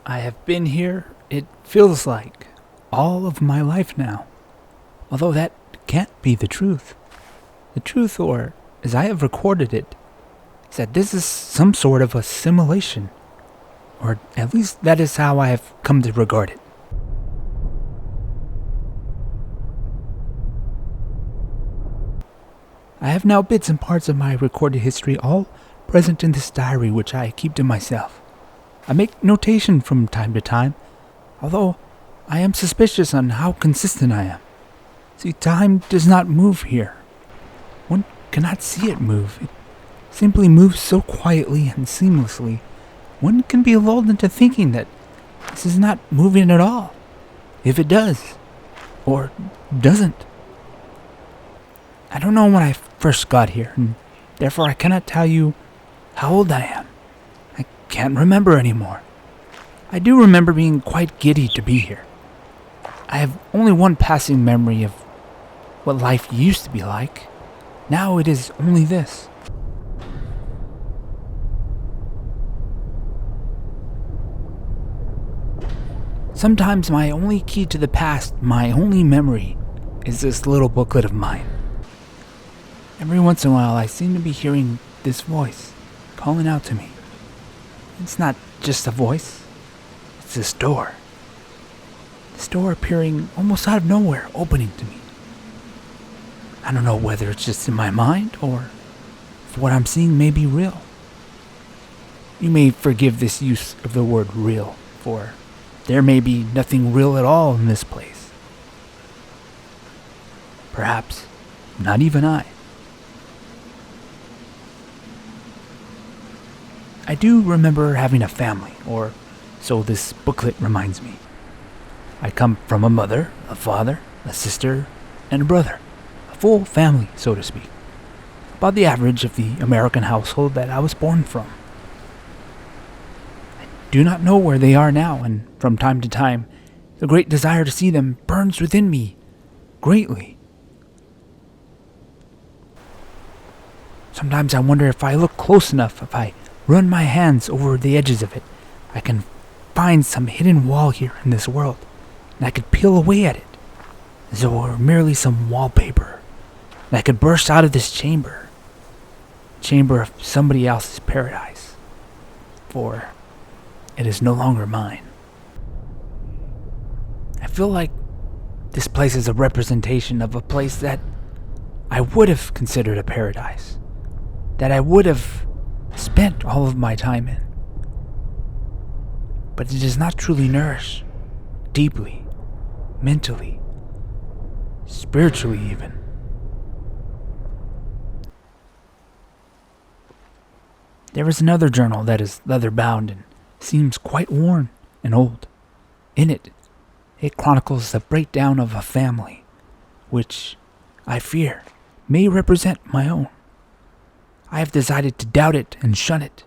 I have been here, it feels like, all of my life now. Although that can't be the truth. The truth, or as I have recorded it, is that this is some sort of a simulation. Or at least that is how I have come to regard it. I have now bits and parts of my recorded history all present in this diary which I keep to myself. I make notation from time to time, although I am suspicious on how consistent I am. See, time does not move here. One cannot see it move. It simply moves so quietly and seamlessly, one can be lulled into thinking that this is not moving at all, if it does, or doesn't. I don't know when I first got here, and therefore I cannot tell you how old I am. I can't remember anymore. I do remember being quite giddy to be here. I have only one passing memory of what life used to be like. Now it is only this. Sometimes my only key to the past, my only memory, is this little booklet of mine. Every once in a while I seem to be hearing this voice calling out to me. It's not just a voice, it's this door. This door appearing almost out of nowhere, opening to me. I don't know whether it's just in my mind or if what I'm seeing may be real. You may forgive this use of the word real, for there may be nothing real at all in this place. Perhaps not even I. I do remember having a family, or so this booklet reminds me. I come from a mother, a father, a sister, and a brother. A full family, so to speak. About the average of the American household that I was born from. I do not know where they are now, and from time to time, the great desire to see them burns within me greatly. Sometimes I wonder if I look close enough, if I run my hands over the edges of it, I can find some hidden wall here in this world, and I could peel away at it, as though it were merely some wallpaper, and I could burst out of this chamber of somebody else's paradise, for it is no longer mine. I feel like this place is a representation of a place that I would have considered a paradise, that I would have spent all of my time in. But it does not truly nourish, deeply, mentally, spiritually even. There is another journal that is leather-bound and seems quite worn and old. In it, it chronicles the breakdown of a family, which, I fear, may represent my own. I have decided to doubt it and shun it,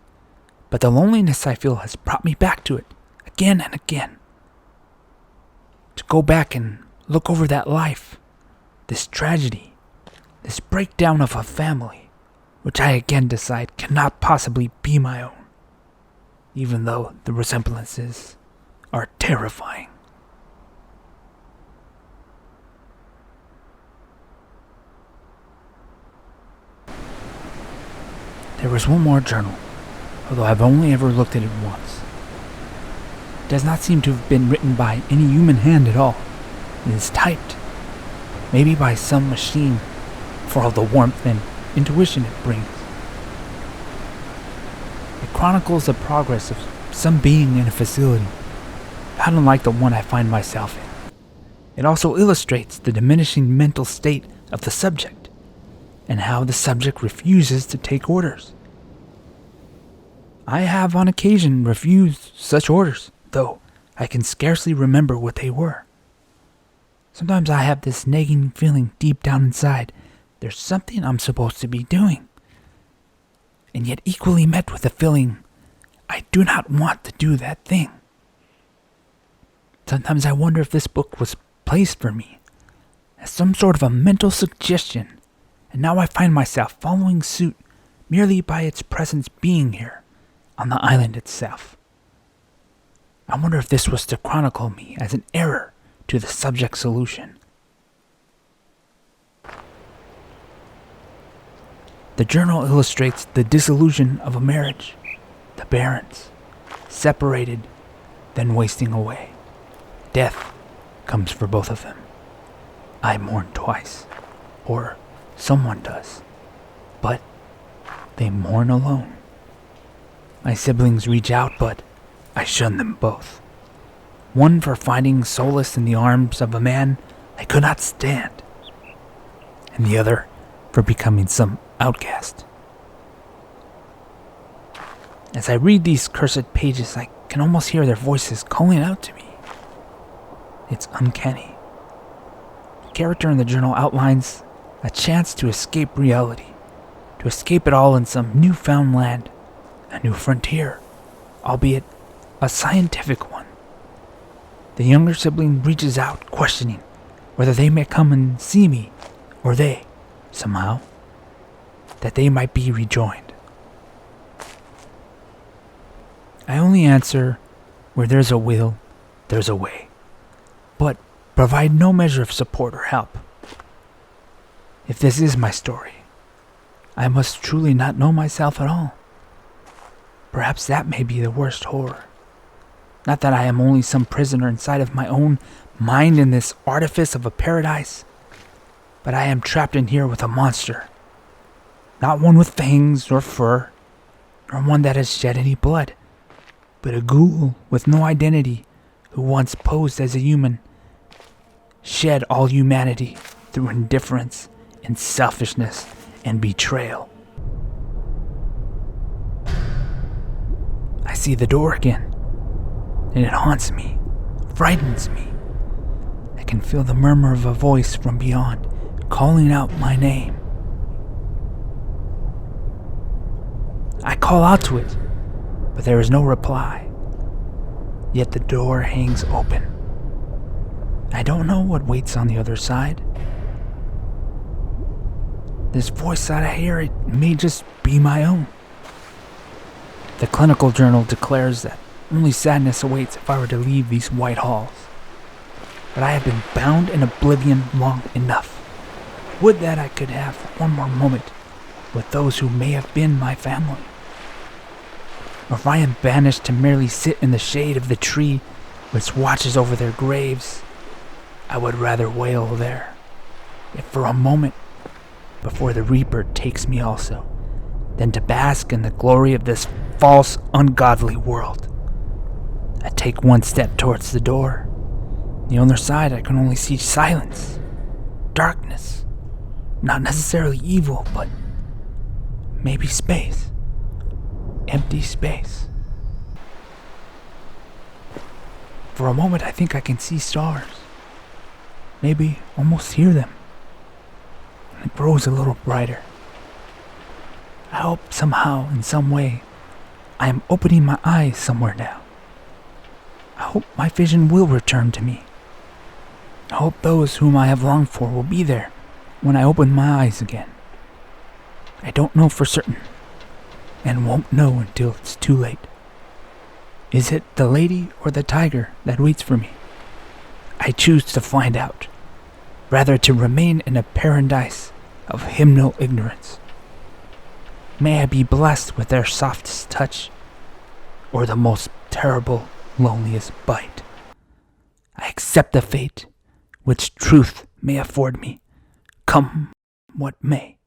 but the loneliness I feel has brought me back to it again and again. To go back and look over that life, this tragedy, this breakdown of a family, which I again decide cannot possibly be my own, even though the resemblances are terrifying. There was one more journal, although I've only ever looked at it once. It does not seem to have been written by any human hand at all. It is typed, maybe by some machine, for all the warmth and intuition it brings. It chronicles the progress of some being in a facility, not unlike the one I find myself in. It also illustrates the diminishing mental state of the subject, and how the subject refuses to take orders. I have on occasion refused such orders, though I can scarcely remember what they were. Sometimes I have this nagging feeling deep down inside there's something I'm supposed to be doing, and yet equally met with the feeling I do not want to do that thing. Sometimes I wonder if this book was placed for me as some sort of a mental suggestion, and now I find myself following suit merely by its presence being here on the island itself. I wonder if this was to chronicle me as an error to the subject solution. The journal illustrates the dissolution of a marriage, the Barons, separated, then wasting away. Death comes for both of them. I mourn twice, or someone does, but they mourn alone. My siblings reach out, but I shun them both. One for finding solace in the arms of a man I could not stand, and the other for becoming some outcast. As I read these cursed pages, I can almost hear their voices calling out to me. It's uncanny. The character in the journal outlines a chance to escape reality, to escape it all in some newfound land, a new frontier, albeit a scientific one. The younger sibling reaches out, questioning whether they may come and see me, or they, somehow, that they might be rejoined. I only answer, where there's a will, there's a way, but provide no measure of support or help. If this is my story, I must truly not know myself at all. Perhaps that may be the worst horror. Not that I am only some prisoner inside of my own mind in this artifice of a paradise, but I am trapped in here with a monster. Not one with fangs or fur, nor one that has shed any blood, but a ghoul with no identity who once posed as a human, shed all humanity through indifference and selfishness and betrayal. I see the door again, and it haunts me, frightens me. I can feel the murmur of a voice from beyond, calling out my name. I call out to it, but there is no reply. Yet the door hangs open. I don't know what waits on the other side. This voice that I hear, it may just be my own. The clinical journal declares that only sadness awaits if I were to leave these white halls. But I have been bound in oblivion long enough. Would that I could have one more moment with those who may have been my family. Or if I am banished to merely sit in the shade of the tree which watches over their graves, I would rather wail there, if for a moment, before the Reaper takes me also, than to bask in the glory of this false, ungodly world. I take one step towards the door. On the other side, I can only see silence, darkness, not necessarily evil, but maybe space. Empty space. For a moment I think I can see stars. Maybe almost hear them. It grows a little brighter. I hope somehow, in some way, I am opening my eyes somewhere now. I hope my vision will return to me. I hope those whom I have longed for will be there when I open my eyes again. I don't know for certain, and won't know until it's too late. Is it the lady or the tiger that waits for me? I choose to find out, rather to remain in a paradise of hymnal ignorance. May I be blessed with their softest touch, or the most terrible, loneliest bite. I accept the fate which truth may afford me, come what may.